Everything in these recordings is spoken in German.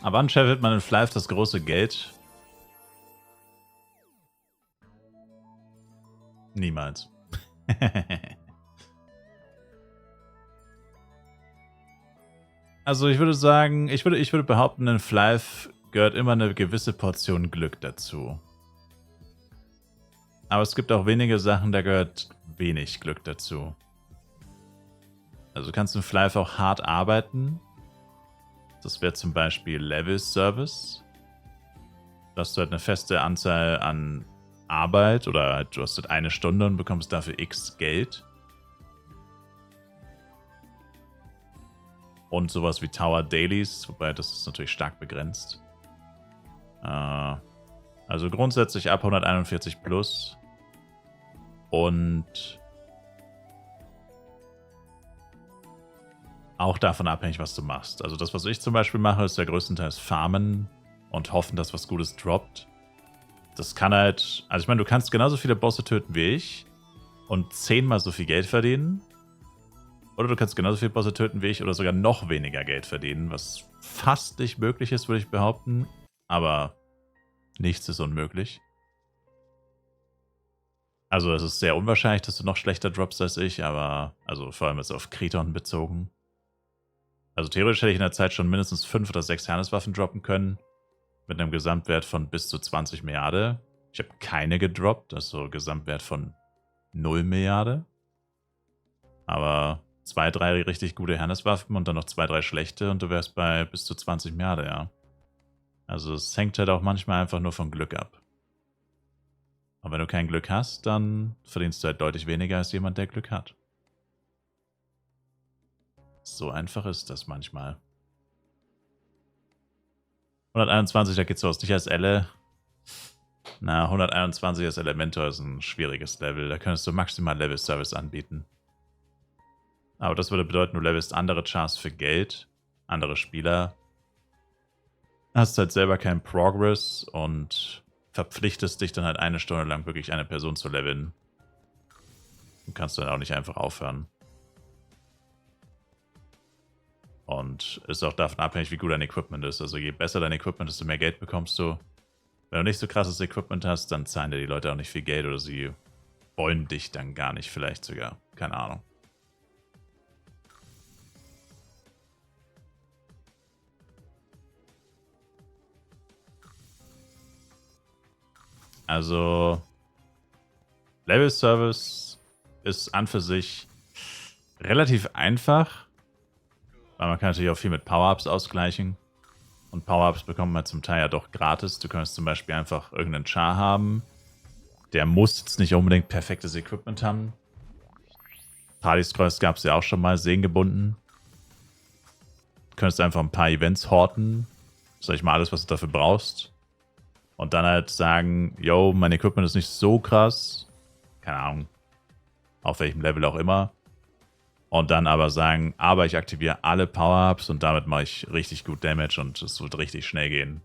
Aber wann scheffelt man in Flive das große Geld? Niemals. Also ich würde sagen, ich würde behaupten, in Flive gehört immer eine gewisse Portion Glück dazu. Aber es gibt auch wenige Sachen, da gehört wenig Glück dazu. Also du kannst in Flive auch hart arbeiten. Das wäre zum Beispiel Level Service. Da hast du halt eine feste Anzahl an Arbeit oder halt, du hast halt eine Stunde und bekommst dafür X Geld. Und sowas wie Tower Dailies, wobei das ist natürlich stark begrenzt. Also grundsätzlich ab 141 plus. Und auch davon abhängig, was du machst. Also das, was ich zum Beispiel mache, ist ja größtenteils farmen und hoffen, dass was Gutes droppt. Das kann halt, also ich meine, du kannst genauso viele Bosse töten wie ich und 10-mal so viel Geld verdienen. Oder du kannst genauso viele Bosse töten wie ich oder sogar noch weniger Geld verdienen, was fast nicht möglich ist, würde ich behaupten. Aber nichts ist unmöglich. Also es ist sehr unwahrscheinlich, dass du noch schlechter droppst als ich, aber also vor allem jetzt auf Kriton bezogen. Also theoretisch hätte ich in der Zeit schon mindestens 5 oder 6 Herneswaffen droppen können. Mit einem Gesamtwert von bis zu 20 Milliarden. Ich habe keine gedroppt, also Gesamtwert von 0 Milliarden. Aber 2, 3 richtig gute Herneswaffen und dann noch 2, 3 schlechte und du wärst bei bis zu 20 Milliarden, ja. Also es hängt halt auch manchmal einfach nur von Glück ab. Und wenn du kein Glück hast, dann verdienst du halt deutlich weniger als jemand, der Glück hat. So einfach ist das manchmal. 121, da geht sowas nicht als Elle. Na, 121 als Elementor ist ein schwieriges Level. Da könntest du maximal Level-Service anbieten. Aber das würde bedeuten, du levelst andere Chars für Geld, andere Spieler. Hast halt selber keinen Progress und verpflichtest dich dann halt eine Stunde lang wirklich eine Person zu leveln. Und kannst du dann auch nicht einfach aufhören. Und ist auch davon abhängig, wie gut dein Equipment ist. Also je besser dein Equipment ist, desto mehr Geld bekommst du. Wenn du nicht so krasses Equipment hast, dann zahlen dir die Leute auch nicht viel Geld oder sie wollen dich dann gar nicht, vielleicht sogar. Keine Ahnung. Also Level Service ist an für sich relativ einfach. Weil man kann natürlich auch viel mit Power-Ups ausgleichen. Und Power-Ups bekommt man zum Teil ja doch gratis. Du könntest zum Beispiel einfach irgendeinen Char haben. Der muss jetzt nicht unbedingt perfektes Equipment haben. Partyscrolls gab es ja auch schon mal, segengebunden. Du könntest einfach ein paar Events horten. Sag ich mal, alles, was du dafür brauchst. Und dann halt sagen, yo, mein Equipment ist nicht so krass. Keine Ahnung. Auf welchem Level auch immer. Und dann aber sagen, aber ich aktiviere alle Power-Ups und damit mache ich richtig gut Damage und es wird richtig schnell gehen.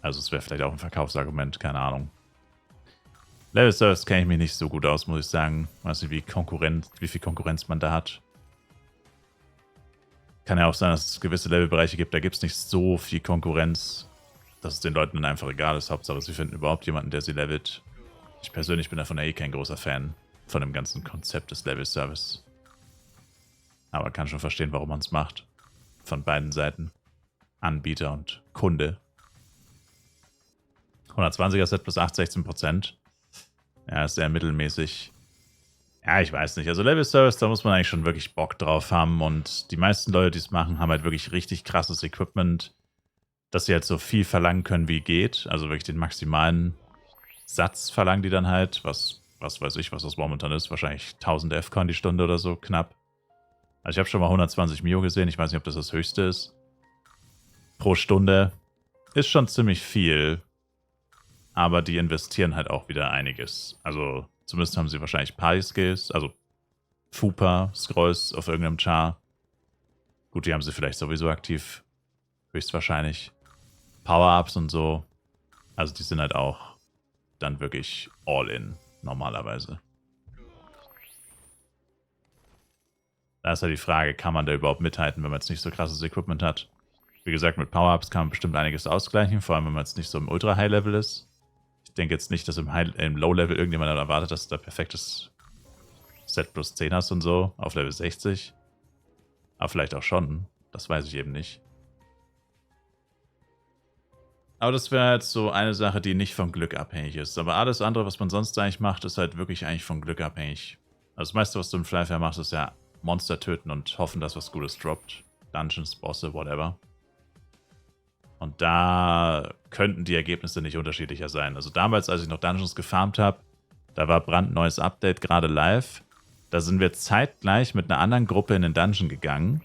Also es wäre vielleicht auch ein Verkaufsargument, keine Ahnung. Level Service kenne ich mich nicht so gut aus, muss ich sagen. Ich weiß nicht, wie viel Konkurrenz man da hat. Kann ja auch sein, dass es gewisse Levelbereiche gibt, da gibt es nicht so viel Konkurrenz, dass es den Leuten dann einfach egal ist. Hauptsache, sie finden überhaupt jemanden, der sie levelt. Ich persönlich bin davon kein großer Fan von dem ganzen Konzept des Level Service. Aber kann schon verstehen, warum man es macht. Von beiden Seiten. Anbieter und Kunde. 120er Set plus 8, 16%. Ja, ist sehr mittelmäßig. Ja, ich weiß nicht. Also Level Service, da muss man eigentlich schon wirklich Bock drauf haben. Und die meisten Leute, die es machen, haben halt wirklich richtig krasses Equipment, dass sie halt so viel verlangen können, wie geht. Also wirklich den maximalen Satz verlangen die dann halt. Was weiß ich, was das momentan ist. Wahrscheinlich 1000 F-Con die Stunde oder so, knapp. Also ich habe schon mal 120 Mio gesehen. Ich weiß nicht, ob das das höchste ist. Pro Stunde. Ist schon ziemlich viel. Aber die investieren halt auch wieder einiges. Also zumindest haben sie wahrscheinlich Party-Skills. Also Fupa, Scrolls auf irgendeinem Char. Gut, die haben sie vielleicht sowieso aktiv. Höchstwahrscheinlich. Power-Ups und so. Also die sind halt auch dann wirklich all in normalerweise. Da ist ja die Frage, kann man da überhaupt mithalten, wenn man jetzt nicht so krasses Equipment hat? Wie gesagt, mit Power-Ups kann man bestimmt einiges ausgleichen, vor allem wenn man jetzt nicht so im Ultra-High-Level ist. Ich denke jetzt nicht, dass im Low-Level irgendjemand erwartet, dass du da perfektes Set plus 10 hast und so, auf Level 60. Aber vielleicht auch schon. Das weiß ich eben nicht. Aber das wäre jetzt so eine Sache, die nicht vom Glück abhängig ist. Aber alles andere, was man sonst eigentlich macht, ist halt wirklich eigentlich vom Glück abhängig. Also das meiste, was du im Flyfair machst, ist ja Monster töten und hoffen, dass was Gutes droppt. Dungeons, Bosse, whatever. Und da könnten die Ergebnisse nicht unterschiedlicher sein. Also damals, als ich noch Dungeons gefarmt habe, da war brandneues Update gerade live. Da sind wir zeitgleich mit einer anderen Gruppe in den Dungeon gegangen.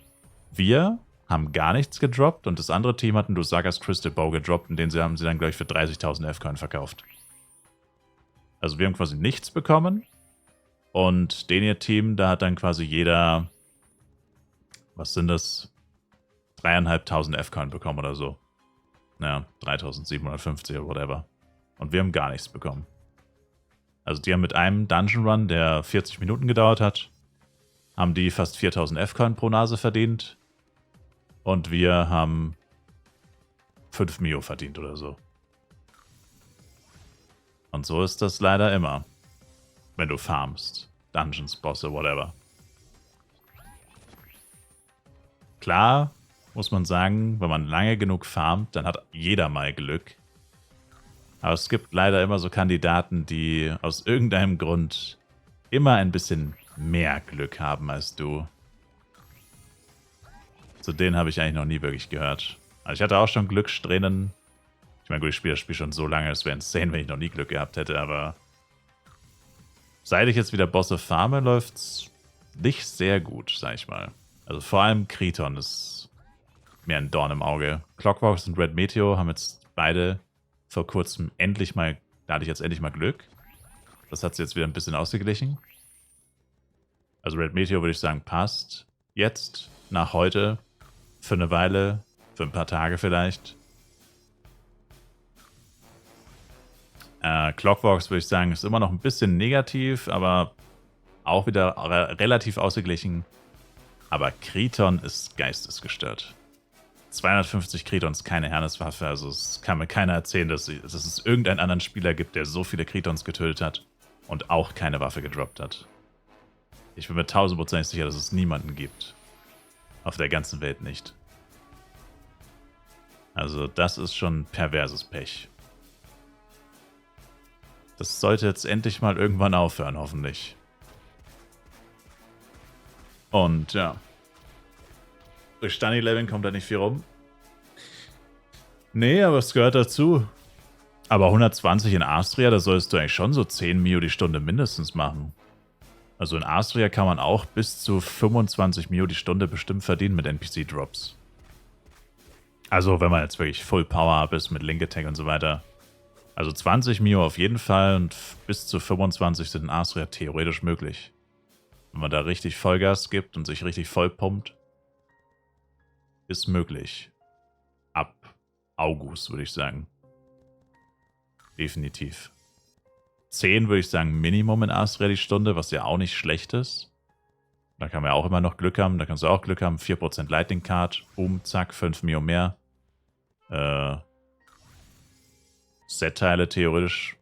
Wir haben gar nichts gedroppt und das andere Team hat einen Dusagas Crystal Bow gedroppt und den haben sie dann, glaube ich, für 30.000 F-Coin verkauft. Also wir haben quasi nichts bekommen und den ihr Team, da hat dann quasi jeder, was sind das, 3.500 F-Coin bekommen oder so. Naja, 3.750 oder whatever. Und wir haben gar nichts bekommen. Also die haben mit einem Dungeon Run, der 40 Minuten gedauert hat, haben die fast 4.000 F-Coin pro Nase verdient. Und wir haben 5 Mio verdient oder so. Und so ist das leider immer. Wenn du farmst. Dungeons, Bosse, whatever. Klar, muss man sagen, wenn man lange genug farmt, dann hat jeder mal Glück. Aber es gibt leider immer so Kandidaten, die aus irgendeinem Grund immer ein bisschen mehr Glück haben als du. Zu denen habe ich eigentlich noch nie wirklich gehört. Also ich hatte auch schon Glückssträhnen. Ich meine, gut, ich spiele das Spiel schon so lange, es wäre insane, wenn ich noch nie Glück gehabt hätte, aber seit ich jetzt wieder Bosse farme, läuft's nicht sehr gut, sag ich mal. Also vor allem Kriton ist mir ein Dorn im Auge. Clockworks und Red Meteor haben jetzt beide vor kurzem endlich mal, da hatte ich jetzt endlich mal Glück. Das hat sich jetzt wieder ein bisschen ausgeglichen. Also Red Meteor würde ich sagen, passt. Jetzt, nach heute, für eine Weile, für ein paar Tage vielleicht. Clockworks würde ich sagen, ist immer noch ein bisschen negativ, aber auch wieder relativ ausgeglichen. Aber Kriton ist geistesgestört. 250 Kriton ist keine Herneswaffe, also es kann mir keiner erzählen, dass es irgendeinen anderen Spieler gibt, der so viele Kritons getötet hat und auch keine Waffe gedroppt hat. Ich bin mir 1000% sicher, dass es niemanden gibt. Auf der ganzen Welt nicht. Also das ist schon perverses Pech. Das sollte jetzt endlich mal irgendwann aufhören, hoffentlich. Und ja. Durch Stunny-Leveln kommt da nicht viel rum. Nee, aber es gehört dazu. Aber 120 in Astria, da solltest du eigentlich schon so 10 Mio die Stunde mindestens machen. Also in Astria kann man auch bis zu 25 Mio die Stunde bestimmt verdienen mit NPC-Drops. Also wenn man jetzt wirklich Full Power-Up ist mit Link Attack und so weiter. Also 20 Mio auf jeden Fall und bis zu 25 sind in Astria theoretisch möglich. Wenn man da richtig Vollgas gibt und sich richtig voll pumpt, ist möglich. Ab August, würde ich sagen. Definitiv. 10 würde ich sagen Minimum in Astria die Stunde, was ja auch nicht schlecht ist. Da kann man ja auch immer noch Glück haben. Da kannst du auch Glück haben. 4% Lightning Card. Boom, zack, 5 Mio mehr. Set-Teile theoretisch.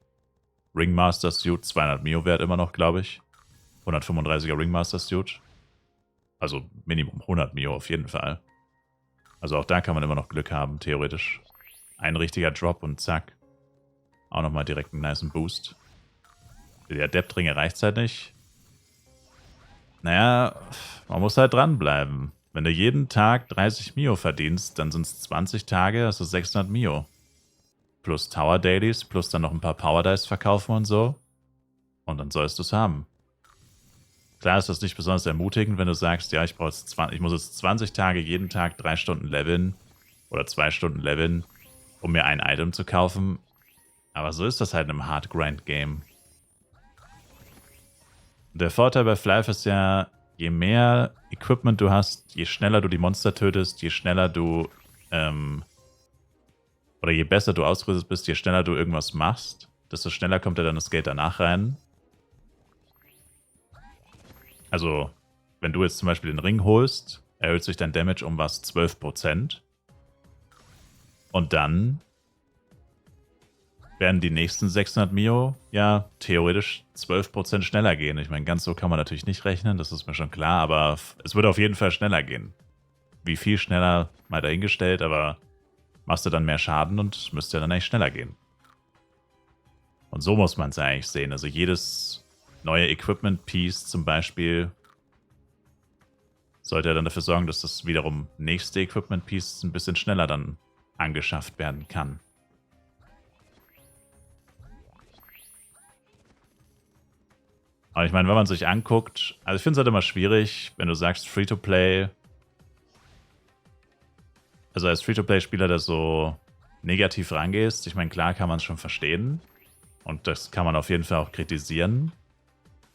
Ringmaster Suit, 200 Mio wert immer noch, glaube ich. 135er Ringmaster Suit. Also Minimum 100 Mio auf jeden Fall. Also auch da kann man immer noch Glück haben, theoretisch. Ein richtiger Drop und zack. Auch nochmal direkt einen nicen Boost. Für die Adeptringe reicht es halt nicht. Naja, man muss halt dranbleiben. Wenn du jeden Tag 30 Mio verdienst, dann sind es 20 Tage, also 600 Mio. Plus Tower Dailies, plus dann noch ein paar Power Dice verkaufen und so. Und dann sollst du es haben. Klar ist das nicht besonders ermutigend, wenn du sagst, ja, ich muss jetzt 20 Tage jeden Tag 3 Stunden leveln oder 2 Stunden leveln, um mir ein Item zu kaufen. Aber so ist das halt in einem Hard-Grind-Game. Der Vorteil bei Flyf ist ja, je mehr Equipment du hast, je schneller du die Monster tötest, je schneller du, oder je besser du ausgerüstet bist, je schneller du irgendwas machst, desto schneller kommt ja dann das Geld danach rein. Also, wenn du jetzt zum Beispiel den Ring holst, erhöht sich dein Damage um was 12%. Und dann werden die nächsten 600 Mio ja theoretisch 12% schneller gehen. Ich meine, ganz so kann man natürlich nicht rechnen, das ist mir schon klar, aber es würde auf jeden Fall schneller gehen. Wie viel schneller, mal dahingestellt, aber machst du dann mehr Schaden und müsste ja dann eigentlich schneller gehen. Und so muss man es ja eigentlich sehen. Also jedes neue Equipment-Piece zum Beispiel sollte ja dann dafür sorgen, dass das wiederum nächste Equipment-Piece ein bisschen schneller dann angeschafft werden kann. Aber ich meine, wenn man sich anguckt, also ich finde es halt immer schwierig, wenn du sagst Free-to-Play, also als Free-to-Play-Spieler, der so negativ rangehst, ich meine, klar kann man es schon verstehen und das kann man auf jeden Fall auch kritisieren.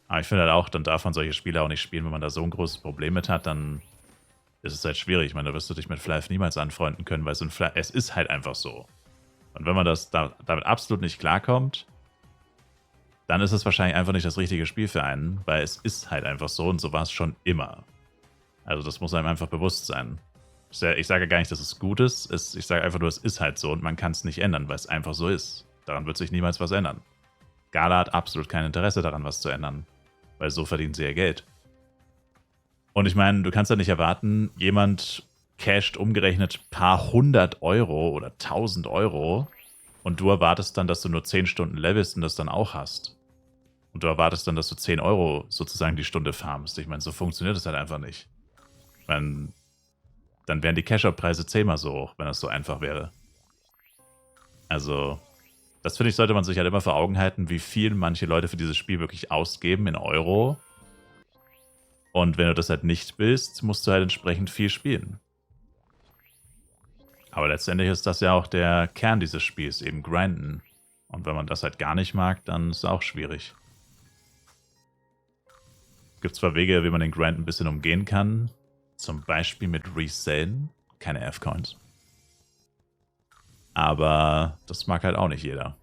Aber ich finde halt auch, dann darf man solche Spiele auch nicht spielen, wenn man da so ein großes Problem mit hat, dann ist es halt schwierig. Ich meine, da wirst du dich mit Fly niemals anfreunden können, weil es ist halt einfach so. Und wenn man damit absolut nicht klarkommt, dann ist es wahrscheinlich einfach nicht das richtige Spiel für einen, weil es ist halt einfach so und so war es schon immer. Also das muss einem einfach bewusst sein. Ich sage gar nicht, dass es gut ist, ich sage einfach nur, es ist halt so und man kann es nicht ändern, weil es einfach so ist. Daran wird sich niemals was ändern. Gala hat absolut kein Interesse daran, was zu ändern, weil so verdienen sie ihr Geld. Und ich meine, du kannst ja nicht erwarten, jemand casht umgerechnet paar 100 Euro oder 1000 Euro und du erwartest dann, dass du nur 10 Stunden levelst und das dann auch hast. Und du erwartest dann, dass du 10 Euro sozusagen die Stunde farmst. Ich meine, so funktioniert das halt einfach nicht. Ich meine, dann wären die Cash-Out-Preise 10-mal so hoch, wenn das so einfach wäre. Also, das finde ich, sollte man sich halt immer vor Augen halten, wie viel manche Leute für dieses Spiel wirklich ausgeben in Euro. Und wenn du das halt nicht willst, musst du halt entsprechend viel spielen. Aber letztendlich ist das ja auch der Kern dieses Spiels, eben grinden. Und wenn man das halt gar nicht mag, dann ist es auch schwierig. Es gibt zwar Wege, wie man den Grind ein bisschen umgehen kann. Zum Beispiel mit Resellen. Keine F-Coins. Aber das mag halt auch nicht jeder.